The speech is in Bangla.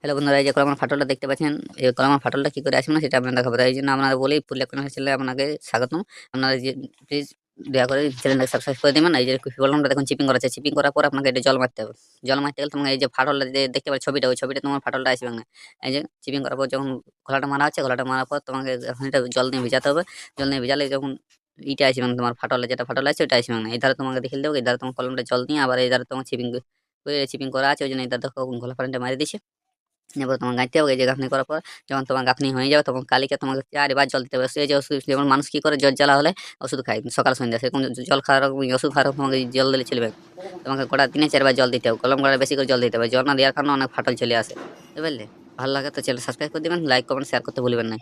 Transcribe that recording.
হ্যালো বন্ধুরা, এই যে কলমের ফাটলটা দেখতে পাচ্ছেন, এই কলমের ফাটলটা কি করে আসবে না সেটা আপনাদের দেখাবো। তাই জন্য আপনারা বলি পুরুলিয়া কলমের চ্যানেলে আপনাকে স্বাগতম। আপনারা যে প্লিজ দয়া করে চ্যানেলটাকে সাবস্ক্রাইব করে দিবেন। এই যে কলমটা দেখুন চিপিং করা আছে, চিপিং করার পর আপনাকে এটা জল মারতে হবে। জল মারতে গেলে তোমাকে এই যে ফাটলটা যে দেখতে পাচ্ছ ছবিটা, ওই ছবিটা তোমার ফাটলটা আসবে না। এই যে চিপিং করার পর যখন ঘোলাটা মারা হচ্ছে, ঘোলাটা মারার পর তোমাকে এখন এটা জল দিয়ে ভিজাতে হবে। জল দিয়ে ভিজালে যখন ইটা আসবে না, তোমার ফাটলে যেটা ফাটল আছে ওটা আসবে না। এই ধারে তোমাকে দেখে দেবো, এই ধারে তোমার কলমটা জল দিয়ে, আবার এই ধারে তোমার চিপিং চিপিং করা আছে, ওই জন্য এই ধারে দেখো ঘোলা পানিটা মারি দিচ্ছে। এরপর তোমার গাঁথতে হবে। এই যে গাঁথনি করার পর যখন তোমার গাঁথনি হয়ে যাবে, তখন কালিকে তোমাকে 4 বার জল দিতে হবে। এই যে ওষুধ যেমন মানুষ কি করে, জ্বর জ্বালা হলে ওষুধ খায় সকাল সন্ধ্যা, সেরকম জল খাওয়ার ওষুধ খাওয়ার তোমাকে জল দিলে চলবে। তোমাকে গোটা দিনে 4 বার জল দিতে হবে। কলম গোড়ায় বেশি করে জল দিতে হবে। জল না দেওয়ার কারণে অনেক ফাটল চলে আসে, বুঝতে পারলে? ভালো লাগে তো চ্যানেল সাবস্ক্রাইব করে দিবেন, লাইক কমেন্ট শেয়ার করতে ভুলবেন না।